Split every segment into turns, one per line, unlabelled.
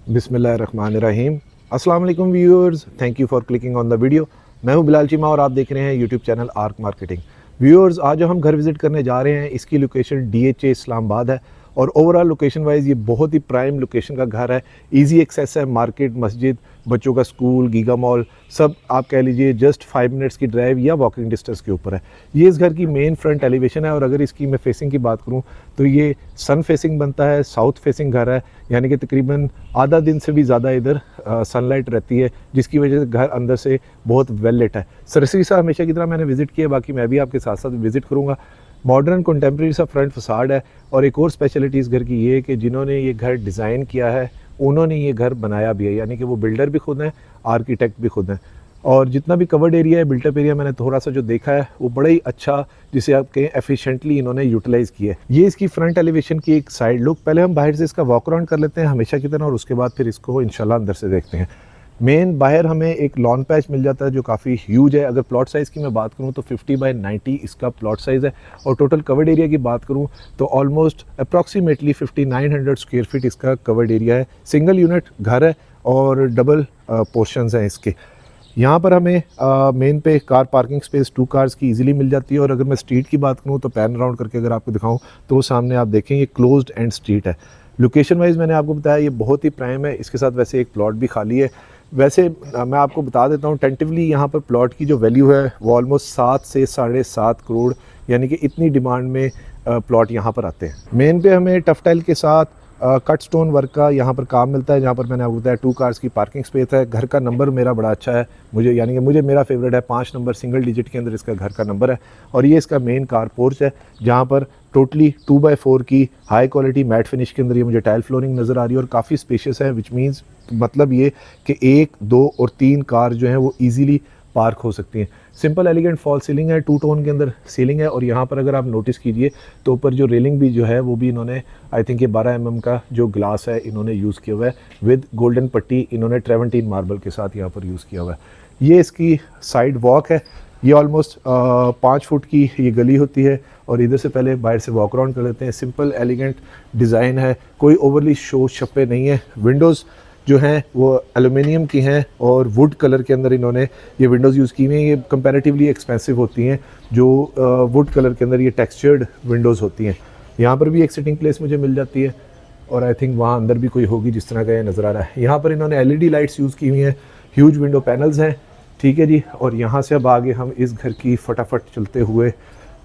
बिस्मिल्लाहिर्रहमानिर्रहीम। अस्सलाम वालेकुम viewers, thank you for clicking on the video. मैं हूं बिलाल चीमा और आप देख रहे हैं YouTube channel arc marketing. Viewers, आज जो हम घर विज़िट करने जा रहे हैं इसकी लोकेशन DHA इस्लामाबाद है और ओवरऑल लोकेशन वाइज ये बहुत ही प्राइम लोकेशन का घर है। इजी एक्सेस है, मार्केट, मस्जिद, बच्चों का स्कूल, गीगा मॉल, सब आप कह लीजिए जस्ट 5 मिनट्स की ड्राइव या वॉकिंग डिस्टेंस के ऊपर है। ये इस घर की मेन फ्रंट एलिवेशन है और अगर इसकी मैं फेसिंग की बात करूं तो ये सन फेसिंग बनता है, साउथ फेसिंग घर है, यानी कि तकरीबन आधा दिन से भी ज़्यादा इधर सनलाइट रहती है, जिसकी वजह से घर अंदर से बहुत वेल लिट है। सरसरी सा हमेशा की तरह मैंने विज़िट किया, बाकी मैं भी आपके साथ साथ विज़िट करूँगा। मॉडर्न कंटेम्प्रेरी सा फ्रंट फसाड है और एक और स्पेशलिटी इस घर की ये है कि जिन्होंने ये घर डिज़ाइन किया है उन्होंने ये घर बनाया भी है, यानी कि वो बिल्डर भी खुद हैं, आर्किटेक्ट भी खुद हैं। और जितना भी कवर्ड एरिया है, बिल्टअप एरिया, मैंने थोड़ा सा जो देखा है वो बड़ा ही अच्छा, जिसे आप कहें एफिशिएंटली इन्होंने यूटिलाइज़ किया है। ये इसकी फ्रंट एलिवेशन की एक साइड लुक। पहले हम बाहर से इसका वॉक अराउंड कर लेते हैं हमेशा की तरह और उसके बाद फिर इसको इंशाल्लाह अंदर से देखते हैं। मेन बाहर हमें एक लॉन पैच मिल जाता है जो काफ़ी ह्यूज है। अगर प्लॉट साइज़ की मैं बात करूं तो 50 बाय 90 इसका प्लॉट साइज़ है और टोटल कवर्ड एरिया की बात करूं तो ऑलमोस्ट अप्रॉक्सीमेटली 5900 स्क्वायर फीट इसका कवर्ड एरिया है। सिंगल यूनिट घर है और डबल पोर्शंस हैं इसके। यहाँ पर हमें मेन पे कार पार्किंग स्पेस 2 कार्स की इजीली मिल जाती है और अगर मैं स्ट्रीट की बात करूँ तो पैन अराउंड करके अगर आपको दिखाऊँ तो वो सामने आप देखें ये क्लोज्ड एंड स्ट्रीट है। लोकेशन वाइज मैंने आपको बताया ये बहुत ही प्राइम है। इसके साथ वैसे एक प्लॉट भी खाली है। वैसे मैं आपको बता देता हूँ टेंटिवली यहाँ पर प्लॉट की जो वैल्यू है वो ऑलमोस्ट 7 से 7.5 करोड़, यानी कि इतनी डिमांड में प्लॉट यहाँ पर आते हैं। मेन पे हमें टफ टाइल के साथ कट स्टोन वर्क का यहाँ पर काम मिलता है, जहाँ पर मैंने आपको बताया 2 कार्स की पार्किंग स्पेस है। घर का नंबर मेरा बड़ा अच्छा है, मुझे यानी कि मुझे मेरा फेवरेट है 5 नंबर, सिंगल डिजिट के अंदर इसका घर का नंबर है। और ये इसका मेन कार पोर्च है जहाँ पर टोटली 2x4 की हाई क्वालिटी मैट फिनिश के अंदर ये मुझे टाइल फ्लोरिंग नज़र आ रही है और काफ़ी स्पेशियस है, विच मीन्स मतलब ये कि 1, 2 और 3 कार जो हैं वो ईजीली पार्क हो सकती हैं। सिंपल एलिगेंट फॉल सीलिंग है, 2 टोन के अंदर सीलिंग है और यहाँ पर अगर आप नोटिस कीजिए तो ऊपर जो रेलिंग भी जो है वो भी इन्होंने आई थिंक ये 12 mm का जो ग्लास है इन्होंने यूज़ किया हुआ है विद गोल्डन पट्टी इन्होंने ट्रेवेंटीन मार्बल के साथ यहाँ पर यूज़ किया हुआ है। ये इसकी साइड वॉक है। ये ऑलमोस्ट 5 फुट की ये गली होती है और इधर से पहले बाहर से वॉक अराउंड कर लेते हैं। सिंपल एलिगेंट डिज़ाइन है, कोई ओवरली शो शप्पे नहीं है। विंडोज़ जो हैं वो एलुमिनियम की हैं और वुड कलर के अंदर इन्होंने ये विंडोज़ यूज़ की हुई हैं। ये कंपैरेटिवली एक्सपेंसिव होती हैं जो वुड कलर के अंदर ये टेक्सचर्ड विंडोज़ होती हैं। यहाँ पर भी एक सिटिंग प्लेस मुझे मिल जाती है और आई थिंक वहाँ अंदर भी कोई होगी जिस तरह का ये नज़र आ रहा है। यहाँ पर इन्होंने LED लाइट्स यूज़ की हुई हैं, ह्यूज विंडो पैनल्स हैं, ठीक है जी। और यहाँ से अब आगे हम इस घर की फटाफट चलते हुए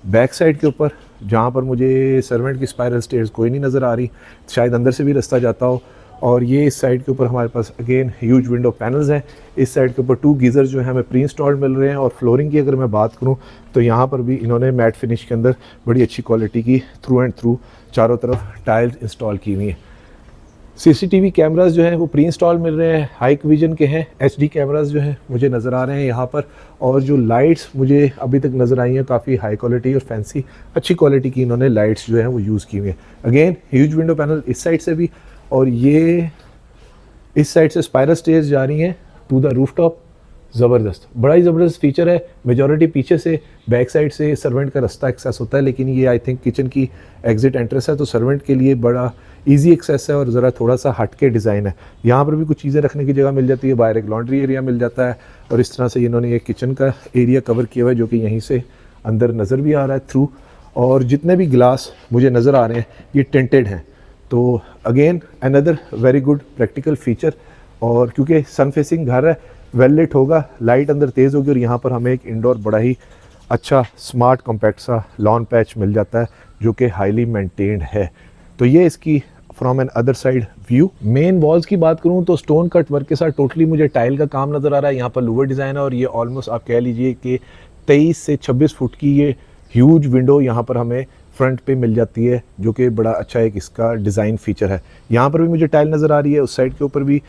बैक साइड के ऊपर, जहाँ पर मुझे सर्वेंट की स्पाइरल स्टेयर्स कोई नहीं नज़र आ रही, शायद अंदर से भी रास्ता जाता हो। और ये इस साइड के ऊपर हमारे पास अगेन ह्यूज विंडो पैनल्स हैं। इस साइड के ऊपर 2 गीज़र जो है हमें प्री इंस्टॉल्ड मिल रहे हैं और फ्लोरिंग की अगर मैं बात करूं तो यहाँ पर भी इन्होंने मैट फिनिश के अंदर बड़ी अच्छी क्वालिटी की थ्रू एंड थ्रू चारों तरफ टाइल्स इंस्टॉल की हुई हैं। CCTV कैमरास जो हैं वो प्री इंस्टॉल मिल रहे हैं, हाइक विजन के हैं। HD कैमरास जो हैं मुझे नज़र आ रहे हैं यहाँ पर और जो लाइट्स मुझे अभी तक नज़र आई हैं काफ़ी हाई क्वालिटी और फैंसी अच्छी क्वालिटी की इन्होंने लाइट्स जो हैं वो यूज़ की हुई हैं। अगेन ह्यूज विंडो पैनल इस साइड से भी और ये इस साइड से स्पाइरल स्टेयर्स जा रही हैं टू द रूफटॉप। ज़बरदस्त, बड़ा ही ज़बरदस्त फीचर है। मेजॉरिटी पीछे से बैक साइड से सर्वेंट का रास्ता एक्सेस होता है, लेकिन ये आई थिंक किचन की एग्जिट एंट्रेंस है तो सर्वेंट के लिए बड़ा इजी एक्सेस है और ज़रा थोड़ा सा हट के डिज़ाइन है। यहाँ पर भी कुछ चीज़ें रखने की जगह मिल जाती है, बाहर एक लॉन्ड्री एरिया मिल जाता है और इस तरह से इन्होंने ये किचन का एरिया कवर किया हुआ है जो कि यहीं से अंदर नज़र भी आ रहा है थ्रू। और जितने भी गिलास मुझे नज़र आ रहे हैं ये टेंटेड हैं, तो again another very good practical feature. और क्योंकि सन फेसिंग घर है, वेल लिट होगा, लाइट अंदर तेज़ होगी और यहाँ पर हमें एक इंडोर बड़ा ही अच्छा स्मार्ट कॉम्पैक्ट सा लॉन पैच मिल जाता है जो कि हाईली मेंटेन्ड है। तो ये इसकी from another side view. Main walls की बात करूँ तो स्टोन कट वर्क के साथ टोटली मुझे टाइल का काम नज़र आ रहा है। यहाँ पर लूवर डिज़ाइन है और ये ऑलमोस्ट आप कह लीजिए कि 23 से 26 फुट की ये ह्यूज विंडो यहाँ पर हमें फ्रंट पे मिल जाती है जो कि बड़ा अच्छा एक इसका डिज़ाइन फीचर है। यहाँ पर भी मुझे टाइल नज़र आ रही है, उस साइड के ऊपर भी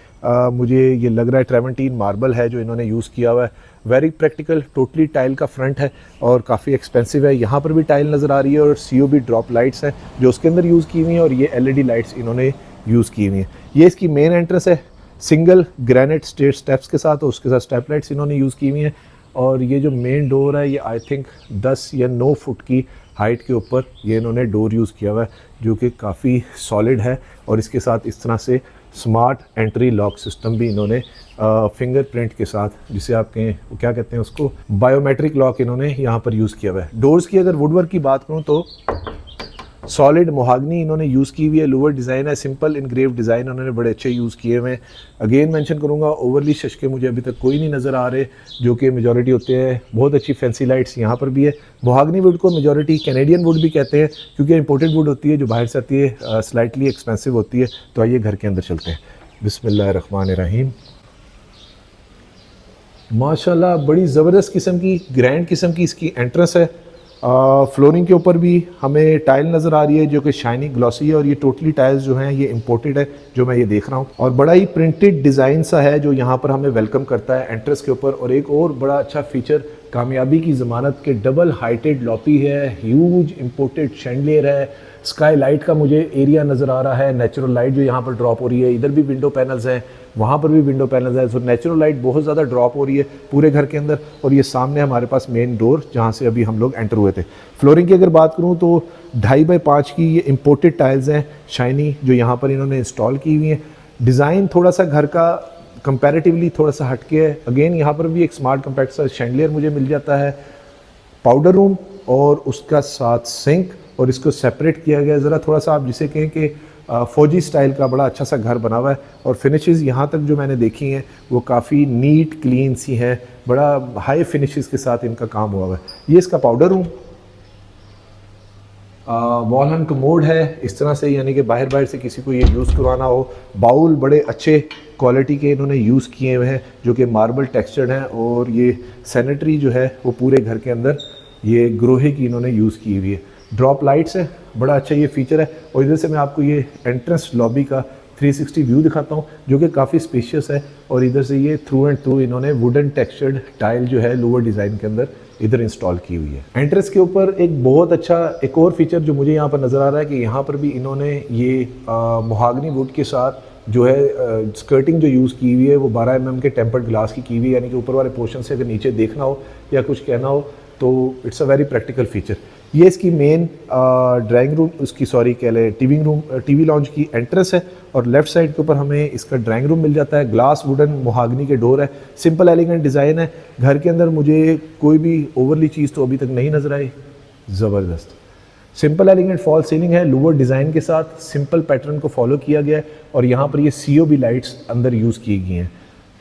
मुझे ये लग रहा है ट्रेवेंटीन मार्बल है जो इन्होंने यूज़ किया हुआ है। वेरी प्रैक्टिकल, टोटली टाइल का फ्रंट है और काफ़ी एक्सपेंसिव है। यहाँ पर भी टाइल नज़र आ रही है और COB ड्रॉप लाइट्स हैं जो उसके अंदर यूज़ की हुई हैं और ये LED लाइट्स इन्होंने यूज़ की हुई हैं। ये इसकी मेन एंट्रेंस है, सिंगल ग्रेनाइट स्टेप्स के साथ और उसके साथ स्टेप लाइट्स इन्होंने यूज़ की हुई हैं। और ये जो मेन डोर है ये आई थिंक 10 या 9 फुट की हाइट के ऊपर ये इन्होंने डोर यूज़ किया हुआ है जो कि काफ़ी सॉलिड है और इसके साथ इस तरह से स्मार्ट एंट्री लॉक सिस्टम भी इन्होंने फिंगरप्रिंट के साथ, जिसे आप कहें वो क्या कहते हैं उसको, बायोमेट्रिक लॉक इन्होंने यहाँ पर यूज़ किया हुआ है। डोर्स की अगर वुडवर्क की बात करूँ तो सॉलिड मोहागनी इन्होंने यूज़ की हुई है, लोअर डिज़ाइन है, सिंपल इनग्रेव डिज़ाइन उन्होंने बड़े अच्छे यूज़ किए हुए हैं। अगेन मेंशन करूँगा, ओवरली शशके मुझे अभी तक कोई नहीं नज़र आ रहे, जो कि मेजॉरिटी होते हैं। बहुत अच्छी फैंसी लाइट्स यहाँ पर भी है। मोहागनी वुड को मेजॉरिटी कैनेडियन वुड भी कहते हैं, क्योंकि इंपोर्टेड वुड होती है जो बाहर से आती है, स्लाइटली एक्सपेंसिव होती है। तो आइए घर के अंदर चलते हैं। बिस्मिल्लाहिर्रहमानिर्रहीम। माशाल्लाह बड़ी ज़बरदस्त किस्म की, ग्रैंड किस्म की इसकी एंट्रेंस है। फ्लोरिंग के ऊपर भी हमें टाइल नज़र आ रही है जो कि शाइनी ग्लॉसी है, और ये टोटली टाइल्स जो हैं ये इंपोर्टेड है जो मैं ये देख रहा हूँ। और बड़ा ही प्रिंटेड डिज़ाइन सा है जो यहाँ पर हमें वेलकम करता है एंट्रेंस के ऊपर। और एक और बड़ा अच्छा फीचर, कामयाबी की ज़मानत के डबल हाइटेड लॉबी है, ह्यूज इंपोर्टेड शैंडलियर है, स्काई लाइट का मुझे एरिया नज़र आ रहा है, नेचुरल लाइट जो यहाँ पर ड्रॉप हो रही है। इधर भी विंडो पैनल्स हैं, वहाँ पर भी विंडो पैनल्स हैं। सो नेचुरल लाइट बहुत ज़्यादा ड्रॉप हो रही है पूरे घर के अंदर। और ये सामने हमारे पास मेन डोर जहाँ से अभी हम लोग एंटर हुए थे। फ्लोरिंग की अगर बात करूँ तो 2.5 बाई 5 की ये इम्पोर्टेड टाइल्स हैं शाइनी, जो यहाँ पर इन्होंने इंस्टॉल की हुई हैं। डिज़ाइन थोड़ा सा घर का कंपैरेटिवली थोड़ा सा हटके है। अगेन यहाँ पर भी एक स्मार्ट कम्पैक्ट सा शैंडलियर मुझे मिल जाता है, पाउडर रूम और उसका साथ सिंक, और इसको सेपरेट किया गया। ज़रा थोड़ा सा आप जिसे कहें कि फौजी स्टाइल का बड़ा अच्छा सा घर बना हुआ है। और फिनिशेस यहाँ तक जो मैंने देखी हैं वो काफ़ी नीट क्लीन सी हैं, बड़ा हाई फिनिशेस के साथ इनका काम हुआ हुआ है। ये इसका powder room, wall hung commode है इस तरह से, यानी कि बाहर से किसी को ये यूज़ करवाना हो। बाउल बड़े अच्छे क्वालिटी के इन्होंने यूज़ किए हुए हैं जो कि मार्बल टेक्सचर्ड हैं। और ये सैनिटरी जो है वो पूरे घर के अंदर ये ग्रोहे की इन्होंने यूज़ की हुई है। ड्रॉप लाइट्स है, बड़ा अच्छा ये फीचर है। और इधर से मैं आपको ये एंट्रेंस लॉबी का 360 व्यू दिखाता हूँ जो कि काफ़ी स्पेशियस है। और इधर से ये थ्रू एंड थ्रू इन्होंने वुडन टेक्सचर्ड टाइल जो है लोअर डिज़ाइन के अंदर इधर इंस्टॉल की हुई है। एंट्रेंस के ऊपर एक बहुत अच्छा एक और फीचर जो मुझे यहाँ पर नज़र आ रहा है कि यहाँ पर भी इन्होंने ये मोहागनी वुड के साथ जो है स्कर्टिंग जो यूज़ की हुई है वो 12 mm के टेम्पर्ड ग्लास की हुई है, यानी कि ऊपर वाले पोर्शन से अगर नीचे देखना हो या कुछ कहना हो तो it's a very practical feature. ये इसकी मेन ड्राइंग रूम, उसकी सॉरी कह लें टीवी लॉन्च की एंट्रेंस है। और लेफ्ट साइड के ऊपर हमें इसका ड्राइंग रूम मिल जाता है। ग्लास वुडन मोहागनी के डोर है, सिंपल एलिगेंट डिज़ाइन है। घर के अंदर मुझे कोई भी ओवरली चीज़ तो अभी तक नहीं नज़र आई। ज़बरदस्त सिंपल एलिगेंट फॉल सीलिंग है, लोअर डिज़ाइन के साथ सिंपल पैटर्न को फॉलो किया गया है। और यहाँ पर ये COB लाइट्स अंदर यूज़ की गई हैं।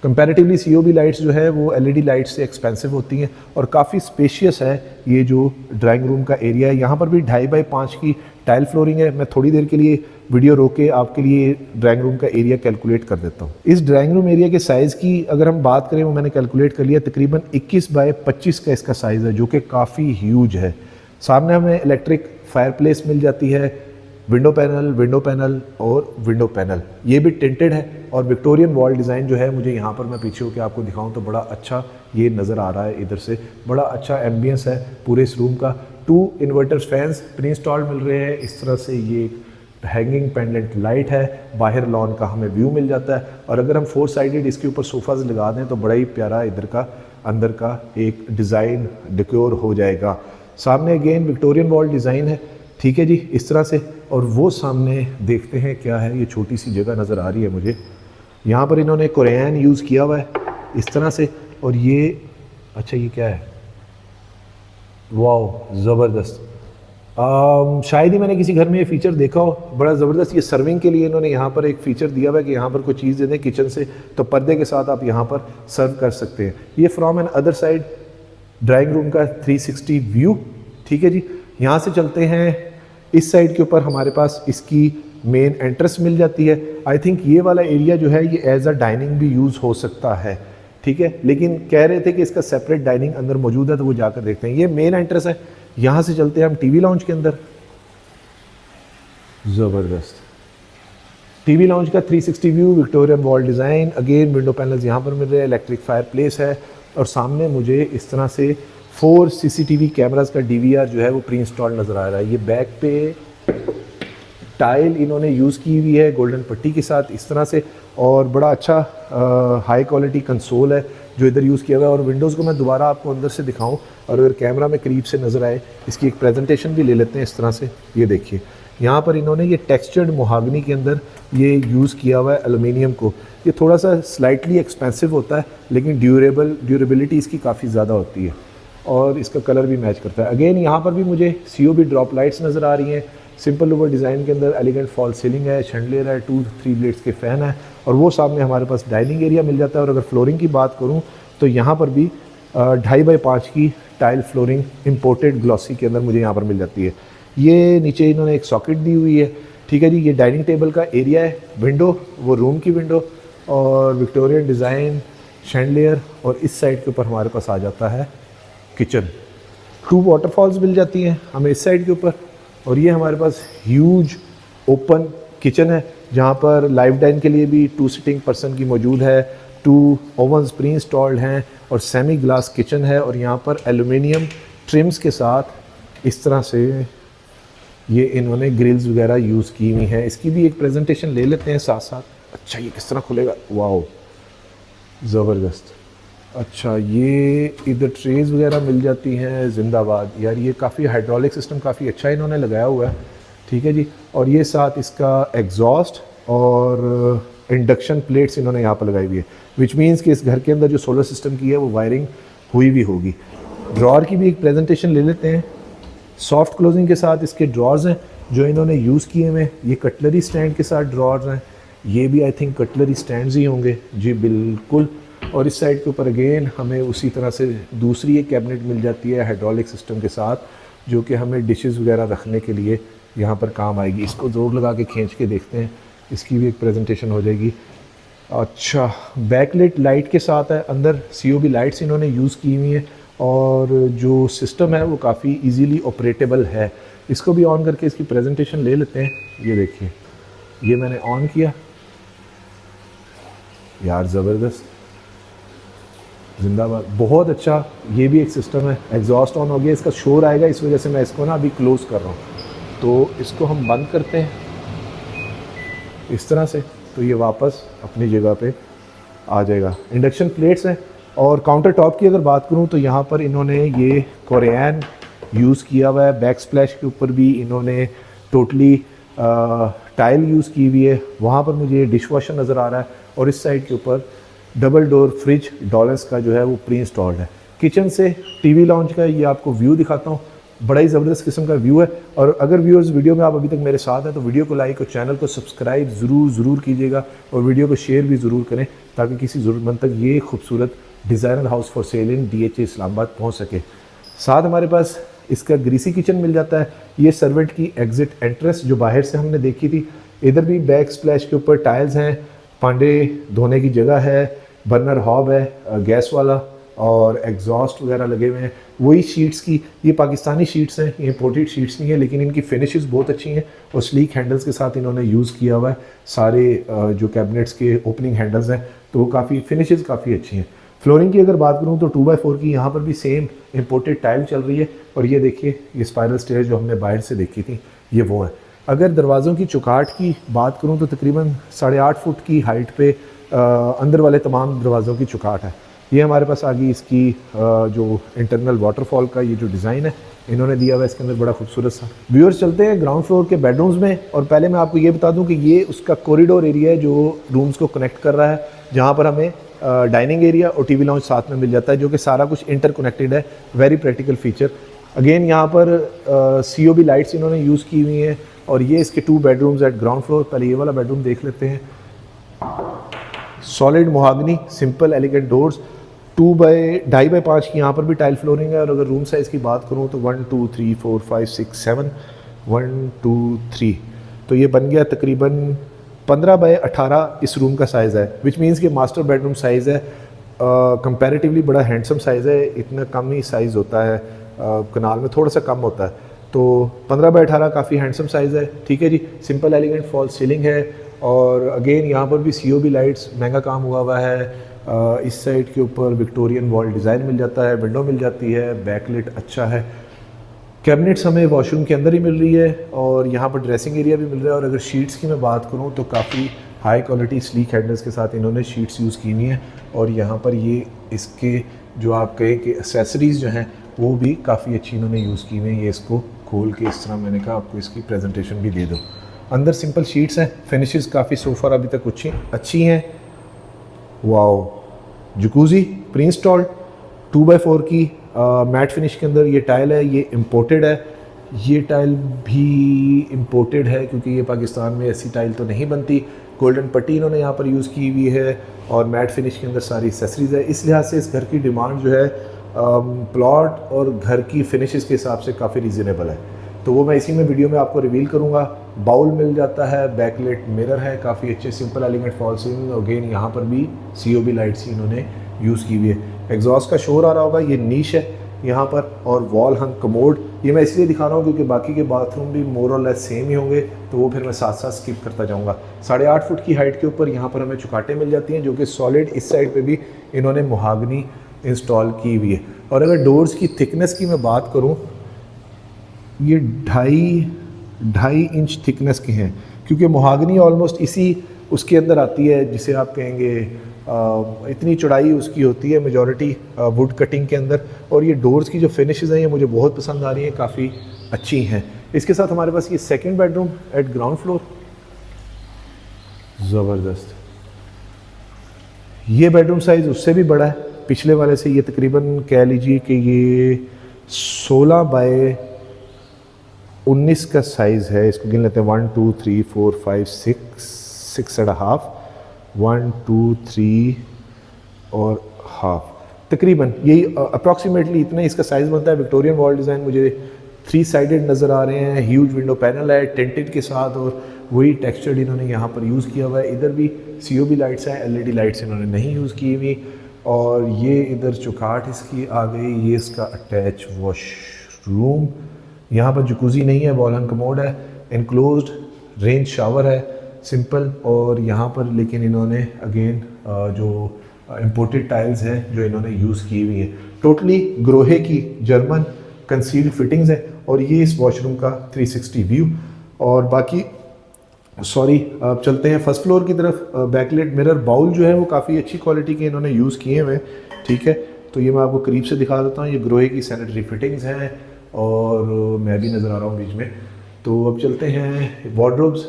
कंपैरेटिवली COB लाइट्स जो है वो LED लाइट्स से एक्सपेंसिव होती हैं। और काफ़ी स्पेशियस है ये जो ड्राइंग रूम का एरिया है। यहाँ पर भी 2.5 बाई 5 की टाइल फ्लोरिंग है। मैं थोड़ी देर के लिए वीडियो रोक के आपके लिए ड्राइंग रूम का एरिया कैलकुलेट कर देता हूँ। इस ड्राइंग रूम एरिया के साइज़ की अगर हम बात करें, वो मैंने कैलकुलेट कर लिया, तकरीबन 21 बाई 25 का इसका साइज़ है, जो कि काफ़ी ह्यूज है। सामने हमें इलेक्ट्रिक फायर प्लेस मिल जाती है, विंडो पैनल और विंडो पैनल ये भी टिंटेड है। और विक्टोरियन वॉल डिज़ाइन जो है, मुझे यहाँ पर मैं पीछे होकर आपको दिखाऊं तो बड़ा अच्छा ये नज़र आ रहा है। इधर से बड़ा अच्छा एम्बियंस है पूरे इस रूम का। 2 इन्वर्टर फैंस प्री इंस्टॉल्ड मिल रहे हैं। इस तरह से ये हैंगिंग पेंडेंट लाइट है, बाहर लॉन का हमें व्यू मिल जाता है। और अगर हम 4 साइडेड इसके ऊपर सोफ़ाज लगा दें तो बड़ा ही प्यारा इधर का अंदर का एक डिज़ाइन डेकोर हो जाएगा। सामने अगेन विक्टोरियन वॉल डिज़ाइन है, ठीक है जी, इस तरह से। और वो सामने देखते हैं क्या है, ये छोटी सी जगह नज़र आ रही है मुझे। यहाँ पर इन्होंने कोरियन यूज़ किया हुआ है इस तरह से। और ये अच्छा ये क्या है, वाह ज़बरदस्त। शायद ही मैंने किसी घर में ये फ़ीचर देखा हो, बड़ा ज़बरदस्त। ये सर्विंग के लिए इन्होंने यहाँ पर एक फ़ीचर दिया हुआ है कि यहाँ पर कोई चीज़ दे दें किचन से तो पर्दे के साथ आप यहाँ पर सर्व कर सकते हैं। ये from another side drawing room का 360 व्यू, ठीक है जी। यहाँ से चलते हैं इस साइड के ऊपर, हमारे पास इसकी मेन एंट्रेंस मिल जाती है। आई थिंक ये वाला एरिया जो है ये एज अ डाइनिंग भी यूज़ हो सकता है, ठीक है। लेकिन कह रहे थे कि इसका सेपरेट डाइनिंग अंदर मौजूद है, तो वो जाकर देखते हैं। ये मेन एंट्रेंस है। यहाँ से चलते हैं हम टीवी लॉन्च के अंदर। ज़बरदस्त टीवी लॉन्च का 360 view, Victorian wall design, again window panels यहाँ पर मिल रहे हैं, इलेक्ट्रिक फायर प्लेस है। और सामने मुझे इस तरह से 4 CCTV कैमरास का DVR जो है वो प्री इंस्टॉल नज़र आ रहा है। ये बैक पे टाइल इन्होंने यूज़ की हुई है गोल्डन पट्टी के साथ इस तरह से। और बड़ा अच्छा हाई क्वालिटी कंसोल है जो इधर यूज़ किया हुआ है। और विंडोज़ को मैं दोबारा आपको अंदर से दिखाऊं और अगर कैमरा में करीब से नज़र आए, इसकी एक प्रेजेंटेशन भी ले लेते हैं इस तरह से। ये देखिए, यहाँ पर इन्होंने ये टेक्सचर्ड मोहागनी के अंदर ये यूज़ किया हुआ है एलुमिनियम को। ये थोड़ा सा स्लाइटली एक्सपेंसिव होता है लेकिन ड्यूरेबिलिटी इसकी काफ़ी ज़्यादा होती है और इसका कलर भी मैच करता है। अगेन यहाँ पर भी मुझे COB ड्रॉप लाइट्स नज़र आ रही हैं। सिंपल लूवर डिज़ाइन के अंदर एलिगेंट फॉल सीलिंग है, शैंडलियर है, 2-3 ब्लेड्स के फ़ैन है और वो सामने हमारे पास डाइनिंग एरिया मिल जाता है। और अगर फ्लोरिंग की बात करूँ तो यहाँ पर भी 2.5 बाई 5 की टाइल फ्लोरिंग इम्पोर्टेड ग्लॉसी के अंदर मुझे यहाँ पर मिल जाती है। ये नीचे इन्होंने एक सॉकेट दी हुई है, ठीक है जी। ये डाइनिंग टेबल का एरिया है, विंडो वो रूम की विंडो और विक्टोरियन डिज़ाइन शैंडलियर और इस साइड के ऊपर हमारे पास आ जाता है किचन। 2 वाटरफॉल्स मिल जाती हैं हमें इस साइड के ऊपर और ये हमारे पास ह्यूज ओपन किचन है जहाँ पर लाइव डाइन के लिए भी 2 सिटिंग पर्सन की मौजूद है, 2 ओवन्स प्री इंस्टॉल्ड हैं और सेमी ग्लास किचन है। और यहाँ पर एलुमिनियम ट्रिम्स के साथ इस तरह से ये इन्होंने ग्रिल्स वगैरह यूज़ की हुई हैं। इसकी भी एक प्रेजेंटेशन ले लेते हैं साथ साथ। अच्छा ये किस तरह खुलेगा, वाओ ज़बरदस्त। अच्छा ये इधर ट्रेज़ वगैरह मिल जाती हैं, जिंदाबाद यार। ये काफ़ी हाइड्रोलिक सिस्टम काफ़ी अच्छा इन्होंने लगाया हुआ है, ठीक है जी। और ये साथ इसका एग्जॉस्ट और इंडक्शन प्लेट्स इन्होंने यहाँ पर लगाई हुई है, विच मीन्स कि इस घर के अंदर जो सोलर सिस्टम की है वो वायरिंग हुई भी होगी। ड्रॉर की भी एक प्रेजेंटेशन ले लेते हैं। सॉफ्ट क्लोजिंग के साथ इसके ड्रॉर्स हैं जो इन्होंने यूज़ किए हुए। ये कटलरी स्टैंड के साथ ड्रॉर्स हैं, ये भी आई थिंक कटलरी स्टैंड्स ही होंगे जी, बिल्कुल। और इस साइड के ऊपर अगेन हमें उसी तरह से दूसरी एक कैबिनेट मिल जाती है हाइड्रोलिक सिस्टम के साथ, जो कि हमें डिशेस वगैरह रखने के लिए यहाँ पर काम आएगी। इसको ज़ोर लगा के खींच के देखते हैं, इसकी भी एक प्रेजेंटेशन हो जाएगी। अच्छा बैकलाइट लाइट के साथ है, अंदर COB लाइट्स इन्होंने यूज़ की हुई हैं और जो सिस्टम है वो काफ़ी इजीली ऑपरेटेबल है। इसको भी ऑन करके इसकी प्रेजेंटेशन ले लेते हैं। ये देखिए, ये मैंने ऑन किया यार, ज़बरदस्त, जिंदाबाद, बहुत अच्छा। ये भी एक सिस्टम है। एग्जॉस्ट ऑन हो गया, इसका शोर आएगा, इस वजह से मैं इसको ना अभी क्लोज़ कर रहा हूँ। तो इसको हम बंद करते हैं इस तरह से, तो ये वापस अपनी जगह पे आ जाएगा। इंडक्शन प्लेट्स हैं। और काउंटर टॉप की अगर बात करूं तो यहाँ पर इन्होंने ये कोरियन यूज़ किया हुआ है। बैक स्प्लैश के ऊपर भी इन्होंने टोटली टाइल यूज़ की हुई है। वहाँ पर मुझे डिश वॉशर नज़र आ रहा है और इस साइड के ऊपर डबल डोर फ्रिज डॉलेंस का जो है वो प्री इंस्टॉल्ड है। किचन से TV लाउंज का ये आपको व्यू दिखाता हूँ, बड़ा ही ज़बरदस्त किस्म का व्यू है। और अगर व्यूअर्स वीडियो में आप अभी तक मेरे साथ हैं तो वीडियो को लाइक और चैनल को सब्सक्राइब ज़रूर कीजिएगा और वीडियो को शेयर भी ज़रूर करें ताकि किसी ज़रूरतमंद तक ये खूबसूरत designer house for sale in DHA Islamabad पहुँच सके। साथ हमारे पास इसका ग्रीसी किचन मिल जाता है। ये सर्वेंट की एग्जिट एंट्रेंस जो बाहर से हमने देखी थी, इधर भी बैक स्प्लैश के ऊपर टाइल्स हैं, पांडे धोने की जगह है, बर्नर हॉब है गैस वाला और एग्जॉस्ट वगैरह लगे हुए हैं। वही शीट्स की, ये पाकिस्तानी शीट्स हैं, ये इम्पोर्टेड शीट्स नहीं है, लेकिन इनकी फिनिशेस बहुत अच्छी हैं और स्लीक हैंडल्स के साथ इन्होंने यूज़ किया हुआ है। सारे जो कैबिनेट्स के ओपनिंग हैंडल्स हैं तो वो काफ़ी फिनिशेस काफ़ी अच्छी हैं। फ्लोरिंग की अगर बात करूँ तो 2x4 की यहाँ पर भी सेम इम्पोर्टेड टाइल चल रही है। और ये देखिए, ये स्पाइरल स्टेयर जो हमने बाहर से देखी थी ये वो है। अगर दरवाज़ों की चौकाट की बात करूँ तो तकरीबन 8.5 फुट की हाइट पे अंदर वाले तमाम दरवाज़ों की चौकाट है। ये हमारे पास आ गई इसकी जो इंटरनल वाटरफॉल का ये जो डिज़ाइन है इन्होंने दिया हुआ है इसके अंदर, बड़ा खूबसूरत सा। व्यूअर्स चलते हैं ग्राउंड फ्लोर के बेडरूम्स में। और पहले मैं आपको ये बता दूं कि ये उसका कॉरिडोर एरिया है जो रूम्स को कनेक्ट कर रहा है, जहाँ पर हमें डाइनिंग एरिया और TV लाउंज साथ में मिल जाता है, जो कि सारा कुछ इंटरकनेक्टेड है। Very practical feature. अगेन यहाँ पर COB लाइट्स इन्होंने यूज़ की हुई हैं। और ये इसके 2 बेडरूम्स एट ग्राउंड फ्लोर। पहले ये वाला बेडरूम देख लेते हैं। Solid mahogany simple elegant doors, 2.5 by 5 की यहाँ पर भी टाइल फ्लोरिंग है। और अगर रूम साइज़ की बात करूँ तो 1 2 3 4 5 6 7 1 2 3, तो ये बन गया तकरीबन 15 बाई 18 इस रूम का साइज़ है, विच मीन्स कि मास्टर बेडरूम साइज़ है। कंपैरेटिवली बड़ा हैंडसम साइज़ है। इतना कम ही साइज़ होता है, कनाल में थोड़ा सा कम होता है। तो 15 बाई 18 काफ़ी हैंडसम साइज़ है, ठीक है जी। सिंपल एलिगेंट फॉल सीलिंग है। और अगेन यहाँ पर भी COB लाइट्स महंगा काम हुआ है। इस साइड के ऊपर विक्टोरियन वॉल डिज़ाइन मिल जाता है, विंडो मिल जाती है, बैकलिट अच्छा है। कैबिनेट्स हमें वॉशरूम के अंदर ही मिल रही है और यहाँ पर ड्रेसिंग एरिया भी मिल रहा है। और अगर शीट्स की मैं बात करूँ तो काफ़ी हाई क्वालिटी स्लीक हैंडल्स के साथ इन्होंने शीट्स यूज़ की हुई हैं। और यहाँ पर ये इसके जो आप कहें कि एक्सेसरीज़ जो हैं वो भी काफ़ी अच्छी इन्होंने यूज़ की हुई हैं। ये इसको खोल के इस तरह मैंने कहा आपको इसकी प्रेजेंटेशन भी दे दो। अंदर सिंपल शीट्स हैं, फिनिशेस काफ़ी सो फार अभी तक अच्छी हैं। Wow, jacuzzi pre installed 2x4 की मैट फिनिश के अंदर ये टाइल है, ये इम्पोर्टेड है। ये टाइल भी इम्पोर्टेड है क्योंकि ये पाकिस्तान में ऐसी टाइल तो नहीं बनती। गोल्डन पट्टी इन्होंने यहाँ पर यूज़ की हुई है और मैट फिनिश के अंदर सारी एक्सेसरीज़ है। इस लिहाज से इस घर की डिमांड जो है प्लॉट और घर की फिनिशेस के हिसाब से काफ़ी रीज़नेबल है। तो वो मैं इसी में वीडियो में आपको रिवील करूँगा। बाउल मिल जाता है, बैकलाइट मिरर है, काफ़ी अच्छे simple element fall ceiling. Again यहाँ पर भी COB लाइट्स ही इन्होंने यूज़ की हुई है। एग्जॉस्ट का शोर आ रहा होगा, ये नीश है यहाँ पर, और वॉल हंग कमोड। ये मैं इसलिए दिखा रहा हूँ क्योंकि बाकी के बाथरूम भी मोर और लेस सेम ही होंगे, तो वो फिर मैं साथ साथ स्किप करता जाऊँगा। 8.5 फुट की हाइट के ऊपर यहाँ पर हमें चुकाटे मिल जाती हैं जो कि सॉलिड। इस साइड पे भी इन्होंने मोहागनी इंस्टॉल की हुई है। और अगर डोर्स की थिकनेस की मैं बात करूँ, ये 2.5 इंच थिकनेस के हैं क्योंकि मोहागनी ऑलमोस्ट इसी उसके अंदर आती है जिसे आप कहेंगे इतनी चौड़ाई उसकी होती है मेजॉरिटी वुड कटिंग के अंदर। और ये डोर्स की जो फिनिशेस हैं ये मुझे बहुत पसंद आ रही हैं, काफ़ी अच्छी हैं। इसके साथ हमारे पास ये second bedroom eight ground floor, ज़बरदस्त। ये बेडरूम साइज़ उससे भी बड़ा है पिछले वाले से। ये तकरीबन कह लीजिए कि ये 16 बाय 19 का साइज़ है। इसको गिन लेते हैं 1 2 3 4 5 6.5 1 2 3 और हाफ, तकरीबन यही अप्रॉक्सीमेटली इतना इसका साइज़ बनता है। विक्टोरियन वॉल डिज़ाइन मुझे 3 साइडेड नज़र आ रहे हैं। ह्यूज विंडो पैनल है टेंटेड के साथ, और वही टेक्सचर्ड इन्होंने यहाँ पर यूज़ किया हुआ है। इधर भी COB लाइट्स हैं, LED लाइट्स इन्होंने नहीं यूज़ की हुई। और ये इधर चौखाट इसकी आ गई। ये इसका अटैच वॉशरूम, यहाँ पर जकूज़ी नहीं है, वॉल हंग कमोड है, इनक्लोज्ड रेंज शावर है सिंपल। और यहाँ पर लेकिन इन्होंने अगेन जो इम्पोर्टेड टाइल्स हैं जो इन्होंने यूज़ की हुई है। टोटली ग्रोहे की जर्मन कंसील्ड फिटिंग्स है। और ये इस वॉशरूम का 360 व्यू। और बाकी अब चलते हैं फर्स्ट फ्लोर की तरफ। बैकलाइट मिरर बाउल जो है वो काफ़ी अच्छी क्वालिटी के इन्होंने यूज़ किए हुए हैं, ठीक है। तो ये मैं आपको करीब से दिखा देता हूँ। ये ग्रोहे की सैनिटरी फिटिंग्स हैं और मैं भी नज़र आ रहा हूँ बीच में। तो अब चलते हैं, वार्डरोब्स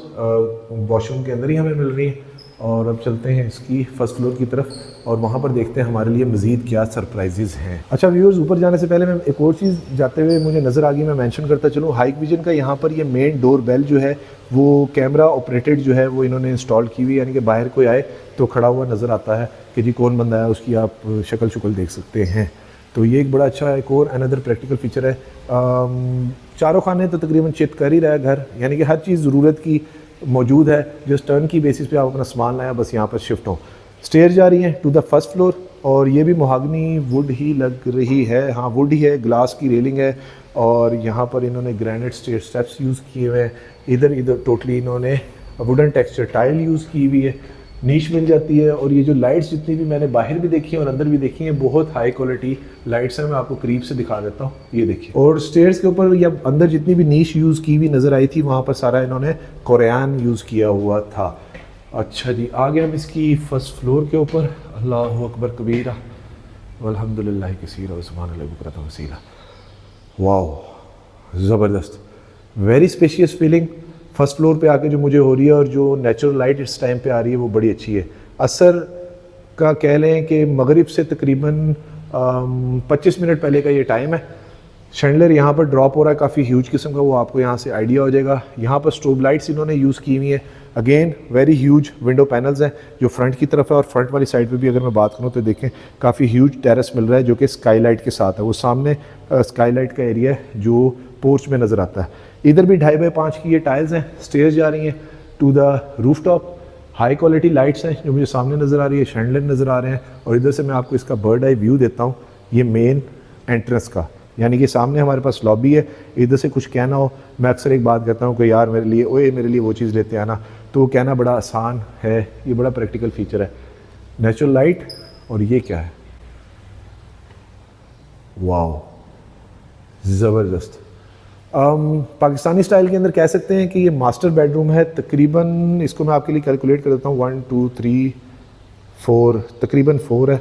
वॉशरूम के अंदर ही हमें मिल रही हैं। और अब चलते हैं इसकी फर्स्ट फ्लोर की तरफ और वहाँ पर देखते हैं हमारे लिए मज़ीद क्या सरप्राइजेज़ हैं। अच्छा व्यूअर्स, ऊपर जाने से पहले मैं एक और चीज़ जाते हुए मुझे नज़र आ गई, मैं मेंशन करता चलूँ। हाइक विजन का यहाँ पर ये मेन डोर बेल जो है वो कैमरा ऑपरेटेड जो है वो इन्होंने इंस्टॉल की हुई, यानी कि बाहर कोई आए तो खड़ा हुआ नज़र आता है कि जी कौन बंदा है, उसकी आप शक्ल देख सकते हैं। तो ये एक बड़ा अच्छा एक और अनदर प्रैक्टिकल फीचर है। चारों खाने तो तकरीबन चित कर ही रहा है घर, यानी कि हर चीज़ ज़रूरत की मौजूद है। जो टर्न की बेसिस पे आप अपना सामान लाया, बस यहाँ पर शिफ्ट हो। स्टेयर जा रही हैं टू द फर्स्ट फ्लोर और ये भी मोहागनी वुड ही लग रही है, हाँ वुड ही है, ग्लास की रेलिंग है। और यहाँ पर इन्होंने ग्रेनाइट स्टेयर स्टेप्स यूज़ किए हुए हैं। इधर टोटली इन्होंने वुडन टेक्सचर टाइल यूज़ की हुई है। नीश मिल जाती है। और ये जो लाइट्स जितनी भी मैंने बाहर भी देखी हैं और अंदर भी देखी हैं, बहुत हाई क्वालिटी लाइट्स हैं। मैं आपको करीब से दिखा देता हूँ, ये देखिए। और स्टेयर्स के ऊपर या अंदर जितनी भी नीश यूज़ की हुई नज़र आई थी, वहाँ पर सारा इन्होंने कोरियान यूज़ किया हुआ था। अच्छा जी, आगे हम इसकी फर्स्ट फ्लोर के ऊपर। अल्लाहु अकबर कबीरा वल्हम्दुलिल्लाहि कसीरा व सुब्हानल्लाहि बुकरतन वसीला। वाओ, ज़बरदस्त, very spacious feeling first floor पे आके जो मुझे हो रही है। और जो नेचुरल लाइट इस टाइम पे आ रही है वो बड़ी अच्छी है। असर का कह लें कि मगरिब से तकरीबन 25 मिनट पहले का ये टाइम है। शैंडलर यहाँ पर ड्रॉप हो रहा है काफ़ी ह्यूज किस्म का, वो आपको यहाँ से आइडिया हो जाएगा। यहाँ पर स्ट्रोब लाइट्स इन्होंने यूज़ की हुई है। Again very huge window panels हैं जो फ्रंट की तरफ है। और फ्रंट वाली साइड पे भी अगर मैं बात करूँ तो देखें काफ़ी ह्यूज टेरेस मिल रहा है जो कि स्काईलाइट के साथ है। वो सामने स्काईलाइट का एरिया है जो पोर्च में नज़र आता है। इधर भी 2.5 बाय 5 की ये टाइल्स हैं। स्टेयर्स जा रही हैं to the roof top. High quality lights हैं जो मुझे सामने नज़र आ रही है, शैंडलर नज़र आ रहे हैं। और इधर से मैं आपको इसका बर्ड आई व्यू देता हूँ, ये मेन एंट्रेंस का, यानी कि सामने हमारे पास लॉबी है। इधर से कुछ कहना हो, मैं अक्सर एक बात कहता हूँ कि यार मेरे लिए वो चीज़ लेते आना, तो वो कहना बड़ा आसान है। ये बड़ा प्रैक्टिकल फीचर है। Natural light. और ये क्या है, वाओ, ज़बरदस्त। पाकिस्तानी स्टाइल के अंदर कह सकते हैं कि ये मास्टर बेडरूम है। तकरीबन इसको मैं आपके लिए कैलकुलेट कर देता हूँ, 1 2 3 4, तकरीबन 4 है।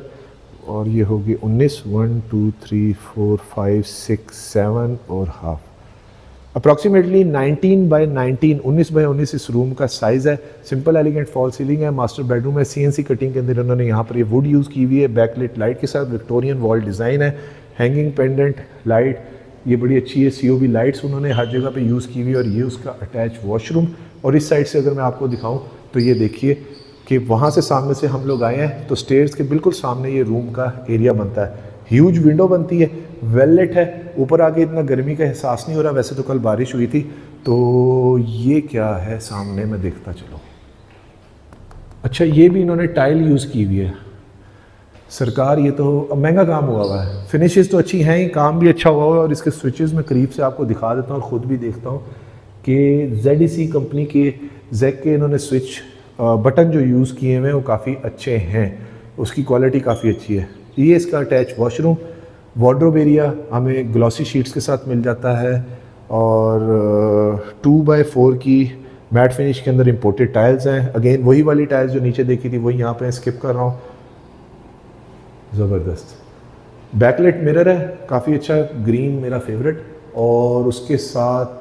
और ये होगी 19, 1 2 3 4 5 6 7 और हाफ। अप्रॉक्सीमेटली 19 बाय 19 इस रूम का साइज़ है। सिंपल एलिगेंट फॉल सीलिंग है, मास्टर बेडरूम है, CNC कटिंग के अंदर उन्होंने यहाँ पर ये वुड यूज़ की हुई है, बैकलिट लाइट के साथ, विक्टोरियन वॉल डिज़ाइन है, हैंगिंग पेंडेंट लाइट ये बड़ी अच्छी है, COB लाइट्स उन्होंने हर जगह पे यूज़ की हुई है, और ये उसका अटैच वॉशरूम। और इस साइड से अगर मैं आपको दिखाऊं तो ये देखिए कि वहाँ से सामने से हम लोग आए हैं तो स्टेयर्स के बिल्कुल सामने ये रूम का एरिया बनता है, ह्यूज विंडो बनती है, वेल लिट है, ऊपर आके इतना गर्मी का एहसास नहीं हो रहा। वैसे तो कल बारिश हुई थी। तो ये क्या है सामने, मैं देखता चलो। अच्छा, ये भी इन्होंने टाइल यूज़ की हुई है सरकार, ये तो महंगा काम हुआ है, फिनिशेस तो अच्छी हैं ही, काम भी अच्छा हुआ है। और इसके स्विचेस मैं करीब से आपको दिखा देता हूँ और ख़ुद भी देखता हूँ कि ZEC कंपनी के जैक के इन्होंने स्विच बटन जो यूज़ किए हुए हैं वो काफ़ी अच्छे हैं, उसकी क्वालिटी काफ़ी अच्छी है। ये इसका अटैच वॉशरूम, वार्डरोब एरिया हमें ग्लॉसी शीट्स के साथ मिल जाता है, और 2x4 की मैट फिनिश के अंदर इंपोर्टेड टाइल्स हैं। अगेन वही वाली टाइल्स जो नीचे देखी थी वही यहाँ पे स्किप कर रहा हूँ। ज़बरदस्त बैकलाइट मिरर है, काफ़ी अच्छा, ग्रीन मेरा फेवरेट। और उसके साथ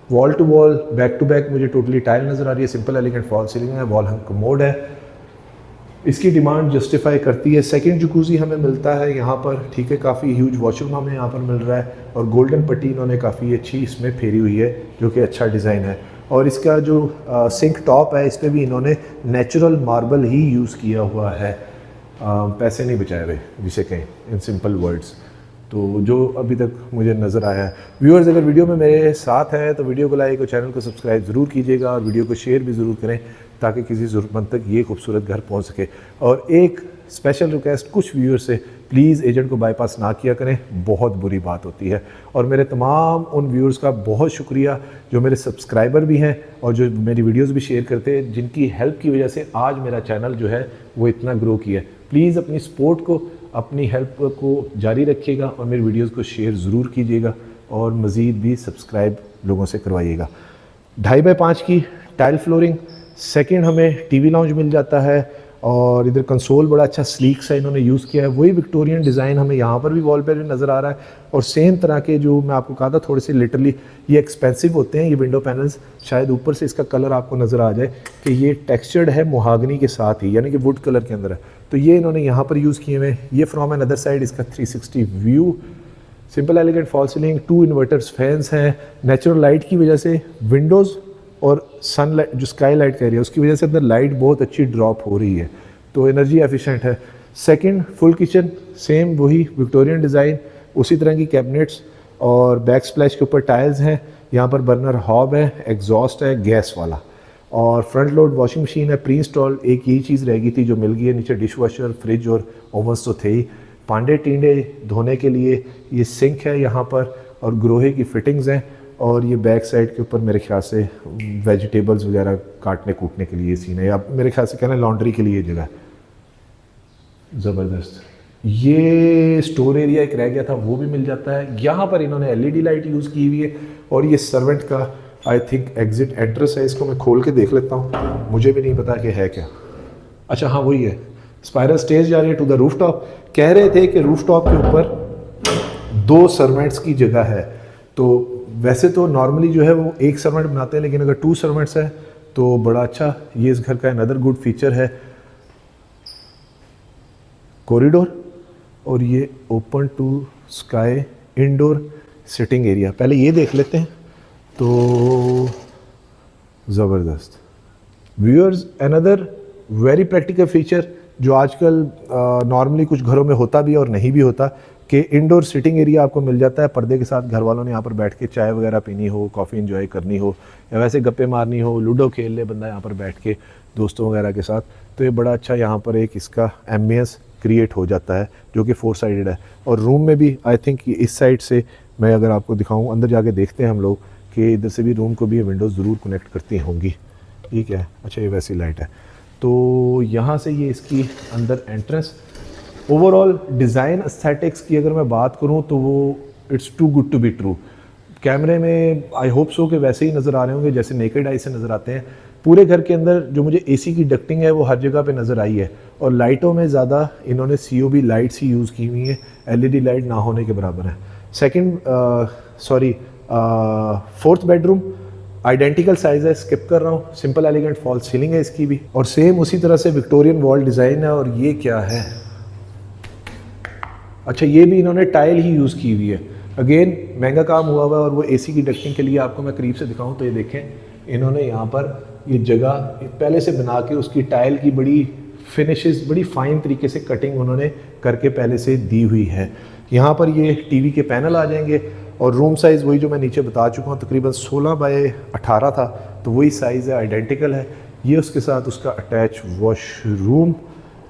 wall to wall back to back मुझे टोटली टाइल नज़र आ रही है। सिंपल एलिगेंट फॉल सीलिंग है, वॉल हंग कमोड है, इसकी डिमांड जस्टिफाई करती है। सेकंड जकूज़ी हमें मिलता है यहाँ पर, ठीक है, काफ़ी ह्यूज वॉशरूम हमें यहाँ पर मिल रहा है, और गोल्डन पट्टी इन्होंने काफ़ी अच्छी इसमें फेरी हुई है जो कि अच्छा डिज़ाइन है। और इसका जो सिंक टॉप है इस पर भी इन्होंने नेचुरल मार्बल ही यूज़ किया हुआ है, पैसे नहीं बचाए हुए जिसे कहें इन सिंपल वर्ड्स। तो जो अभी तक मुझे नज़र आया है। व्यूअर्स, अगर वीडियो में मेरे साथ हैं तो वीडियो को लाइक और चैनल को सब्सक्राइब ज़रूर कीजिएगा, और वीडियो को शेयर भी ज़रूर करें ताकि किसी ज़रूरतमंद तक ये खूबसूरत घर पहुंच सके। और एक स्पेशल रिक्वेस्ट कुछ व्यूअर्स से, प्लीज़ एजेंट को बाईपास ना किया करें, बहुत बुरी बात होती है। और मेरे तमाम उन व्यूअर्स का बहुत शुक्रिया जो मेरे सब्सक्राइबर भी हैं और जो मेरी वीडियोस भी शेयर करते हैं, जिनकी हेल्प की वजह से आज मेरा चैनल जो है वो इतना ग्रो किया है। प्लीज़ अपनी सपोर्ट को, अपनी हेल्प को जारी रखिएगा और मेरी वीडियोस को शेयर ज़रूर कीजिएगा, और मज़ीद भी सब्सक्राइब लोगों से करवाइएगा। 2.5x5 की टाइल फ्लोरिंग, सेकंड हमें टीवी लाउंज मिल जाता है, और इधर कंसोल बड़ा अच्छा स्लीक सा इन्होंने यूज़ किया है। वही विक्टोरियन डिज़ाइन हमें यहाँ पर भी वॉल पे भी नज़र आ रहा है, और सेम तरह के जो मैं आपको कहा था थोड़े से लिटरली ये एक्सपेंसिव होते हैं ये विंडो पैनल्स। शायद ऊपर से इसका कलर आपको नज़र आ जाए कि ये टेक्सचर्ड है मुहागनी के साथ ही, यानी कि वुड कलर के अंदर है, तो ये इन्होंने यहाँ पर यूज़ किए हुए हैं। ये फ्रॉम एन अदर साइड इसका 360 view, simple elegant fall ceiling, 2 inverters fans हैं। नेचुरल लाइट की वजह से विंडोज़ और सनलाइट जो स्काई लाइट का एरिया उसकी वजह से अंदर लाइट बहुत अच्छी ड्रॉप हो रही है, तो एनर्जी एफिशिएंट है। सेकंड फुल किचन, सेम वही विक्टोरियन डिज़ाइन, उसी तरह की कैबिनेट्स, और बैक स्प्लैश के ऊपर टाइल्स हैं। यहाँ पर बर्नर हॉब है, एग्जॉस्ट है गैस वाला, और फ्रंट लोड वॉशिंग मशीन है प्री इंस्टॉल। एक यही चीज़ रह गई थी जो मिल गई है, नीचे डिश वॉशर, फ्रिज और ओवन्स तो थे ही। पांडे टींडे धोने के लिए ये सिंक है यहाँ पर, और ग्रोहे की फिटिंग्स हैं। और ये बैक साइड के ऊपर मेरे ख्याल से वेजिटेबल्स वगैरह काटने कूटने के लिए सीन है, या मेरे ख्याल से कहना लॉन्ड्री के लिए जगह। ज़बरदस्त, ये स्टोर एरिया एक रह गया था वो भी मिल जाता है। यहाँ पर इन्होंने LED लाइट यूज़ की हुई है, और ये सर्वेंट का आई थिंक एग्जिट एंट्रेंस है। इसको मैं खोल के देख लेता हूँ, मुझे भी नहीं पता कि है क्या। अच्छा हाँ, वही है, स्पाइरल स्टेज जा रही है टू द रूफ टॉप। कह रहे थे कि रूफ टॉप के ऊपर 2 सर्वेंट्स की जगह है, तो वैसे तो नॉर्मली जो है वो 1 सर्वेंट बनाते हैं, लेकिन अगर 2 सर्वेंट्स है तो बड़ा अच्छा। ये इस घर का अनदर गुड फीचर है, कॉरिडोर, और ये open to sky indoor sitting area. पहले ये देख लेते हैं, तो ज़बरदस्त viewers, another very practical feature जो आजकल नॉर्मली कुछ घरों में होता भी है और नहीं भी होता, कि इंडोर सिटिंग एरिया आपको मिल जाता है पर्दे के साथ। घर वालों ने यहाँ पर बैठ के चाय वगैरह पीनी हो, कॉफ़ी एंजॉय करनी हो, या वैसे गप्पे मारनी हो, लूडो खेल ले बंदा यहाँ पर बैठ के दोस्तों वगैरह के साथ, तो ये बड़ा अच्छा यहाँ पर एक इसका एम्बियंस क्रिएट हो जाता है जो कि 4 साइडेड है। और रूम में भी आई थिंक इस साइड से मैं अगर आपको दिखाऊँ, अंदर जाके देखते हैं हम लोग कि इधर से भी रूम को भी ये विंडोज़ ज़रूर कनेक्ट करती होंगी। ये क्या है, अच्छा ये वैसी लाइट है। तो यहाँ से ये इसकी अंदर एंट्रेंस। ओवरऑल डिज़ाइन एस्थेटिक्स की अगर मैं बात करूँ तो वो it's too good to be true. कैमरे में आई होप सो कि वैसे ही नज़र आ रहे होंगे जैसे नेकेड आई से नज़र आते हैं। पूरे घर के अंदर जो मुझे AC की डक्टिंग है वो हर जगह पे नज़र आई है, और लाइटों में ज़्यादा इन्होंने COB लाइट्स ही यूज़ की हुई हैं, LED लाइट ना होने के बराबर है। Second fourth bedroom identical size है, स्किप कर रहा हूँ, सिंपल एलिगेंट फॉल सीलिंग है इसकी भी, और सेम उसी तरह से विक्टोरियन वॉल डिज़ाइन है। और ये क्या है, अच्छा ये भी इन्होंने टाइल ही यूज़ की हुई है, अगेन महंगा काम हुआ हुआ है। और वो एसी की डक्टिंग के लिए आपको मैं करीब से दिखाऊं तो ये देखें, इन्होंने यहाँ पर ये जगह पहले से बना के उसकी टाइल की बड़ी फिनिशेस, बड़ी फाइन तरीके से कटिंग उन्होंने करके पहले से दी हुई है। यहाँ पर ये टीवी के पैनल आ जाएंगे, और रूम साइज़ वही जो मैं नीचे बता चुका हूँ, तकरीबन 16 बाय 18 था, तो वही साइज़ है, आइडेंटिकल है। ये उसके साथ उसका अटैच वॉशरूम,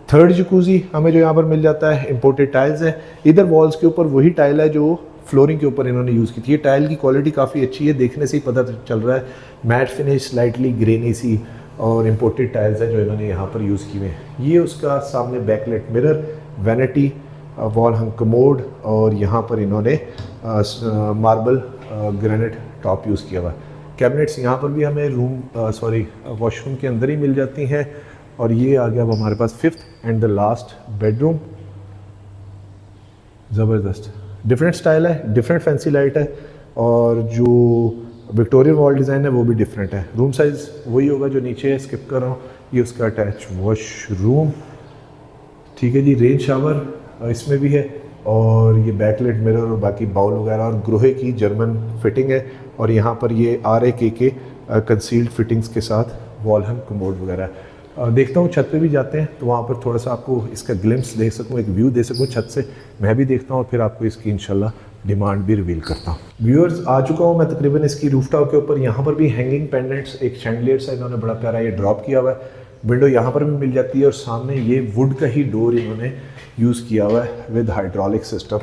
थर्ड जकूज़ी हमें जो यहाँ पर मिल जाता है, इंपोर्टेड टाइल्स है। इधर वॉल्स के ऊपर वही टाइल है जो फ्लोरिंग के ऊपर इन्होंने यूज़ की थी। ये टाइल की क्वालिटी काफ़ी अच्छी है, देखने से ही पता चल रहा है, मैट फिनिश, स्लाइटली ग्रेनी सी, और इंपोर्टेड टाइल्स है जो इन्होंने यहाँ पर यूज़ की हुए हैं। ये उसका सामने backlight mirror, vanity, wall hung commode, और यहाँ पर इन्होंने मार्बल ग्रेनाइट टॉप यूज़ किया हुआ है। कैबिनेट्स यहाँ पर भी हमें वॉशरूम के अंदर ही मिल जाती हैं। और ये आ गया अब हमारे पास fifth and the last bedroom. ज़बरदस्त डिफरेंट स्टाइल है, डिफरेंट फैंसी लाइट है, और जो विक्टोरियन वॉल डिज़ाइन है वो भी डिफरेंट है। रूम साइज़ वही होगा जो नीचे है, स्किप कर रहा हूँ। ये उसका अटैच वॉशरूम, ठीक है जी। रेन शावर इसमें भी है, और ये बैकलाइट मिरर और बाकी बाउल वगैरह, और ग्रोहे की जर्मन फिटिंग है। और यहाँ पर ये RAK के कंसील्ड फिटिंग्स के साथ वॉल हंग कमोड वगैरह। देखता हूँ छत पे भी जाते हैं तो वहाँ पर थोड़ा सा आपको इसका ग्लिम्स दे सकूँ, एक व्यू दे सकूँ छत से, मैं भी देखता हूँ, फिर आपको इसकी इंशाल्लाह डिमांड भी रिवील करता हूँ। व्यूअर्स आ चुका हूँ मैं तकरीबन इसकी रूफटॉप के ऊपर। यहाँ पर भी हैंगिंग पेंडेंट्स, एक शैंडलियर सा इन्होंने बड़ा प्यारा ये ड्रॉप किया हुआ है। विंडो यहाँ पर भी मिल जाती है, और सामने ये वुड का ही डोर इन्होंने यूज़ किया हुआ है विद हाइड्रोलिक सिस्टम।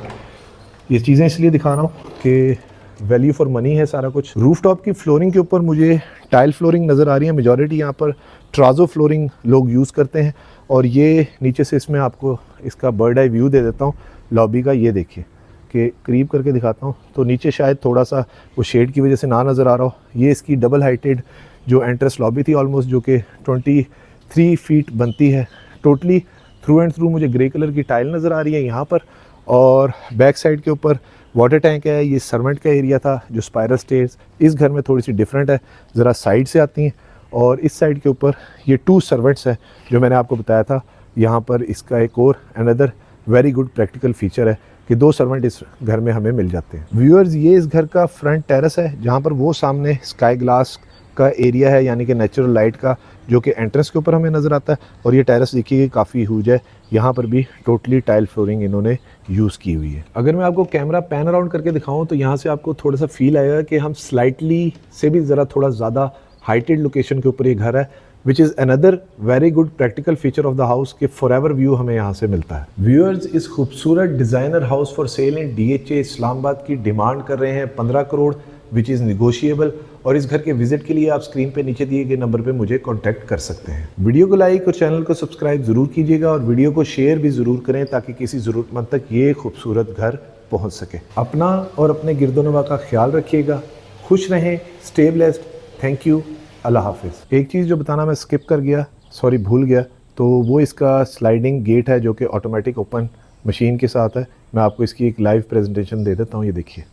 ये चीज़ें इसलिए दिखा रहा हूँ कि वैल्यू फॉर मनी है सारा कुछ। रूफटॉप की फ्लोरिंग के ऊपर मुझे टाइल फ्लोरिंग नज़र आ रही है, मेजॉरिटी यहाँ पर ट्राजो फ्लोरिंग लोग यूज़ करते हैं। और ये नीचे से इसमें आपको इसका बर्ड आई व्यू दे देता हूँ लॉबी का। ये देखिए कि करीब करके दिखाता हूँ तो नीचे शायद थोड़ा सा वो शेड की वजह से ना नज़र आ रहा हो। ये इसकी डबल हाइटेड जो एंट्रेंस लॉबी थी ऑलमोस्ट, जो कि 23 फीट बनती है टोटली। थ्रू एंड थ्रू मुझे ग्रे कलर की टाइल नज़र आ रही है यहाँ पर। और बैक साइड के ऊपर वाटर टैंक है। ये सर्वेंट का एरिया था जो स्पाइरल स्टेयर्स इस घर में थोड़ी सी डिफरेंट है, ज़रा साइड से आती हैं। और इस साइड के ऊपर ये 2 सर्वेंट्स है जो मैंने आपको बताया था। यहाँ पर इसका एक और another very good practical feature है कि 2 सर्वेंट इस घर में हमें मिल जाते हैं। व्यूअर्स ये इस घर का फ्रंट टेरेस है, जहाँ पर वो सामने स्काई ग्लास का एरिया है, यानी कि नेचुरल लाइट का, जो कि एंट्रेंस के ऊपर हमें नज़र आता है। और ये टेरेस देखिए काफ़ी ह्यूज है, यहाँ पर भी टोटली टाइल फ्लोरिंग इन्होंने यूज़ की हुई है। अगर मैं आपको कैमरा पैन अराउंड करके दिखाऊं तो यहाँ से आपको थोड़ा सा फील आएगा कि हम स्लाइटली से भी ज़रा थोड़ा ज़्यादा हाइटेड लोकेशन के ऊपर ये घर है, which is another very good practical feature of the house के फॉरएवर व्यू हमें यहाँ से मिलता है। व्यूअर्स इस खूबसूरत designer house for sale in DHA Islamabad की डिमांड कर रहे हैं 15 करोड़, विच इज़ निगोशिएबल। और इस घर के विजिट के लिए आप स्क्रीन पे नीचे दिए गए नंबर पे मुझे कांटेक्ट कर सकते हैं। वीडियो को लाइक और चैनल को सब्सक्राइब ज़रूर कीजिएगा, और वीडियो को शेयर भी ज़रूर करें ताकि किसी ज़रूरतमंद तक ये खूबसूरत घर पहुंच सके। अपना और अपने गिरदोनवा का ख्याल रखिएगा, खुश रहें, स्टे ब्लेस्ड, थैंक यू, अल्लाह हाफिज़। एक चीज़ जो बताना मैं स्किप कर गया, सॉरी भूल गया, तो वो इसका स्लाइडिंग गेट है जो कि ऑटोमेटिक ओपन मशीन के साथ है। मैं आपको इसकी एक लाइव प्रेजेंटेशन दे देता हूँ। ये देखिए,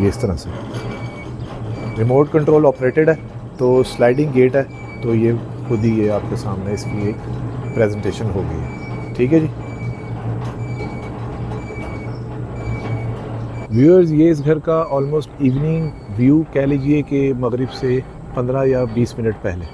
ये इस तरह से रिमोट कंट्रोल ऑपरेटेड है, तो स्लाइडिंग गेट है, तो ये खुद ही ये आपके सामने इसकी एक प्रेजेंटेशन हो गई है। ठीक है जी व्यूअर्स, ये इस घर का ऑलमोस्ट इवनिंग व्यू कह लीजिए कि मगरिब से 15 या 20 मिनट पहले।